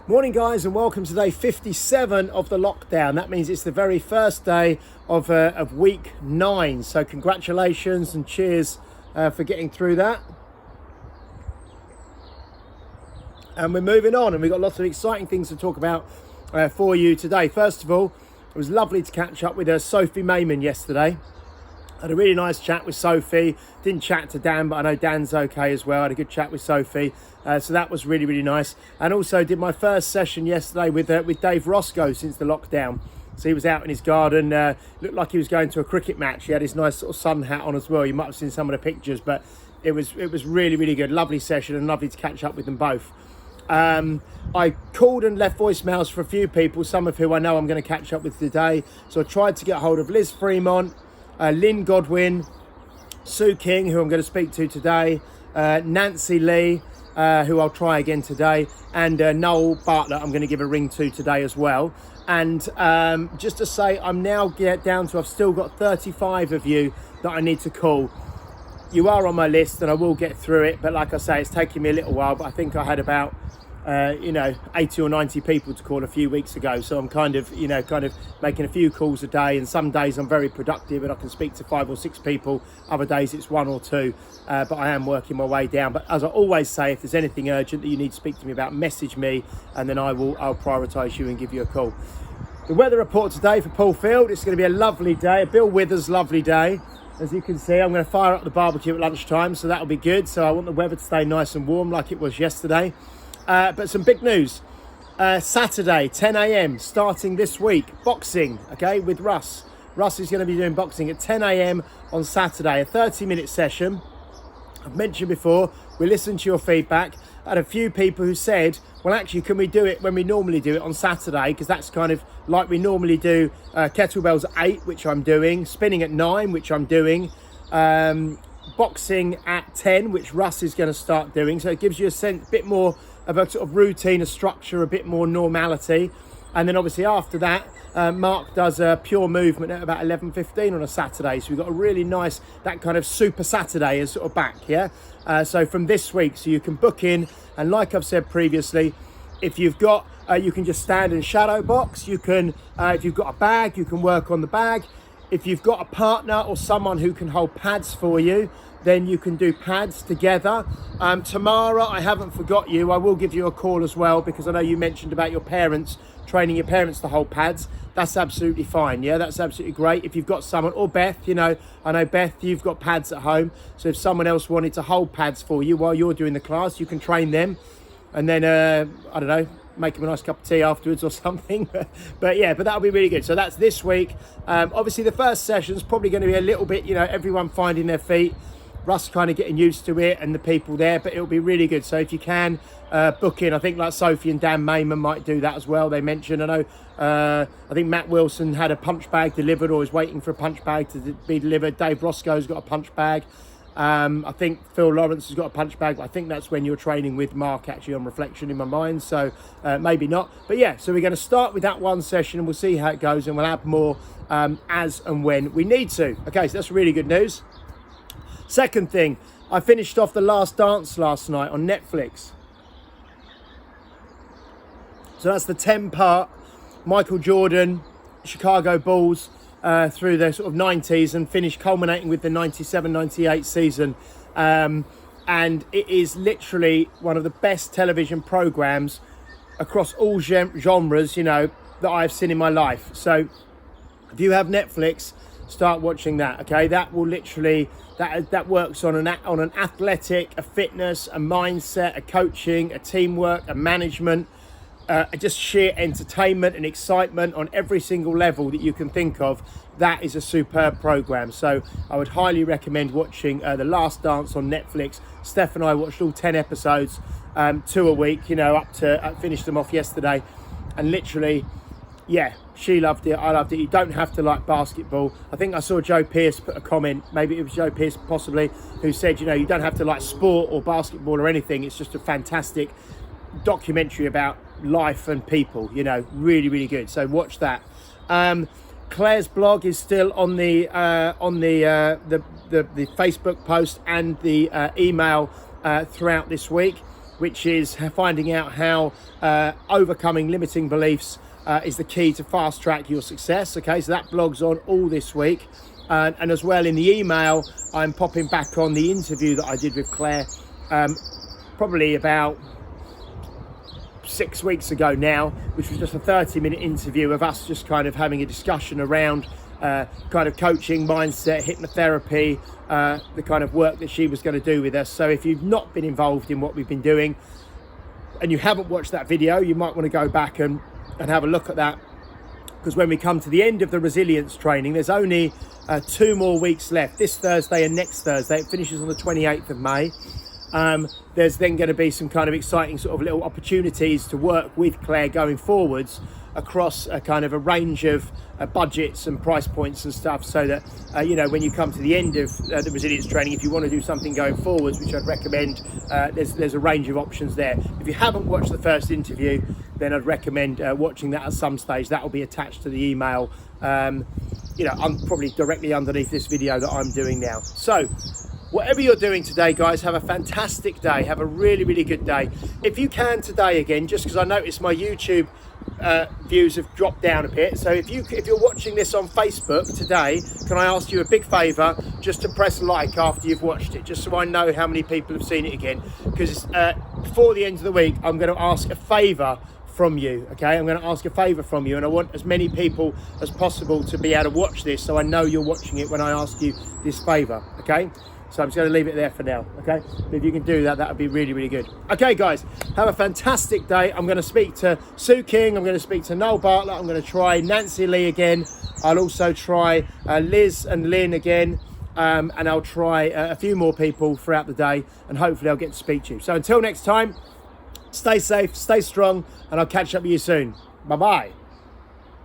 Morning guys, and welcome to day 57 of the lockdown. That means it's the very first day of week 9. So congratulations and cheers for getting through that. And we're moving on, and we've got lots of exciting things to talk about for you today. First of all, it was lovely to catch up with Sophie Mayman yesterday. Had a really nice chat with Sophie. Didn't chat to Dan, but I know Dan's okay as well. Had a good chat with Sophie. So that was really, really nice. And also did my first session yesterday with Dave Roscoe since the lockdown. So he was out in his garden. Looked like he was going to a cricket match. He had his nice sort of sun hat on as well. You might have seen some of the pictures, but it was really, really good. Lovely session and lovely to catch up with them both. I called and left voicemails for a few people, some of who I know I'm going to catch up with today. So I tried to get hold of Liz Fremont, Lynn Godwin, Sue King, who I'm going to speak to today, Nancy Lee, who I'll try again today, and Noel Bartlett I'm going to give a ring to today as well. And just to say, I'm now down to, I've still got 35 of you that I need to call. You are on my list and I will get through it, but like I say, it's taking me a little while, but I think I had about 80 or 90 people to call a few weeks ago. So I'm kind of making a few calls a day, and some days I'm very productive and I can speak to 5 or 6 people. Other days it's 1 or 2, but I am working my way down. But as I always say, if there's anything urgent that you need to speak to me about, message me, and then I'll prioritise you and give you a call. The weather report today for Paul Field, it's going to be a lovely day, a Bill Withers lovely day. As you can see, I'm going to fire up the barbecue at lunchtime, so that'll be good. So I want the weather to stay nice and warm like it was yesterday. But some big news. Saturday, 10 a.m, starting this week, boxing, okay, with Russ. Russ is going to be doing boxing at 10 a.m. on Saturday, a 30-minute session. I've mentioned before, we listened to your feedback. I had a few people who said, well, actually, can we do it when we normally do it on Saturday? Because that's kind of like we normally do kettlebells at 8, which I'm doing, spinning at 9, which I'm doing, boxing at 10, which Russ is going to start doing. So it gives you a bit more of a sort of routine, a structure, a bit more normality. And then obviously after that, Mark does pure movement at about 11:15 on a Saturday. So we've got a really nice, that kind of super Saturday is sort of back, yeah? So from this week, so you can book in. And like I've said previously, if you've got, you can just stand and shadow box. You can, if you've got a bag, you can work on the bag. If you've got a partner or someone who can hold pads for you, then you can do pads together. Tamara, I haven't forgot you. I will give you a call as well, because I know you mentioned about your parents, training your parents to hold pads. That's absolutely fine. Yeah, that's absolutely great. If you've got someone, or Beth, I know Beth, you've got pads at home. So if someone else wanted to hold pads for you while you're doing the class, you can train them. And then, I don't know, make them a nice cup of tea afterwards or something. but that'll be really good. So that's this week. Obviously the first session's probably going to be a little bit, everyone finding their feet. Russ kind of getting used to it and the people there, but it'll be really good. So if you can book in, I think like Sophie and Dan Mayman might do that as well. They mentioned, I know, I think Matt Wilson had a punch bag delivered, or is waiting for a punch bag to be delivered. Dave Roscoe's got a punch bag. I think Phil Lawrence has got a punch bag, but I think that's when you're training with Mark, actually, on reflection in my mind. So maybe not. But yeah, so we're going to start with that one session and we'll see how it goes, and we'll add more as and when we need to. Okay, so that's really good news. Second thing, I finished off The Last Dance last night on Netflix. So that's the 10-part Michael Jordan, Chicago Bulls through the sort of 90s, and finished culminating with the 97-98 season. And it is literally one of the best television programs across all genres, that I've seen in my life. So if you have Netflix, start watching that, okay? That will literally, that works on an athletic, a fitness, a mindset, a coaching, a teamwork, a management, just sheer entertainment and excitement on every single level that you can think of. That is a superb program. So I would highly recommend watching The Last Dance on Netflix. Steph and I watched all 10 episodes, 2 a week, finished them off yesterday, and literally, yeah, she loved it, I loved it. You don't have to like basketball. I think I saw Joe Pierce put a comment, maybe it was Joe Pierce possibly, who said, you don't have to like sport or basketball or anything. It's just a fantastic documentary about life and people, really, really good. So watch that. Claire's blog is still on the Facebook post and the email throughout this week. which is finding out how overcoming limiting beliefs is the key to fast track your success. Okay, so that blog's on all this week. And as well in the email, I'm popping back on the interview that I did with Claire probably about 6 weeks ago now, which was just a 30-minute interview of us just kind of having a discussion around kind of coaching, mindset, hypnotherapy, the kind of work that she was going to do with us. So if you've not been involved in what we've been doing and you haven't watched that video, you might want to go back and have a look at that, because when we come to the end of the resilience training, there's only 2 more weeks left, this Thursday and next Thursday. It finishes on the 28th of May. There's then going to be some kind of exciting sort of little opportunities to work with Claire going forwards across a kind of a range of budgets and price points and stuff, so that you know, when you come to the end of the resilience training, if you want to do something going forwards, which I'd recommend, there's a range of options there. If you haven't watched the first interview, then I'd recommend watching that at some stage. That will be attached to the email, you know, I'm probably directly underneath this video that I'm doing now. So whatever you're doing today, guys, have a fantastic day. Have a really, really good day. If you can today, again, just because I noticed my YouTube views have dropped down a bit. So if you're watching this on Facebook today, can I ask you a big favour, just to press like after you've watched it, just so I know how many people have seen it again. Because before the end of the week, I'm going to ask a favour from you. Okay, I'm going to ask a favour from you, and I want as many people as possible to be able to watch this, so I know you're watching it when I ask you this favour. Okay, so I'm just going to leave it there for now. Okay, but if you can do that, that would be really, really good. Okay, guys, have a fantastic day. I'm going to speak to Sue King, I'm going to speak to Noel Bartlett, I'm going to try Nancy Lee again, I'll also try Liz and Lynn again, and I'll try a few more people throughout the day, and hopefully I'll get to speak to you. So until next time, stay safe, stay strong, and I'll catch up with you soon. Bye-bye.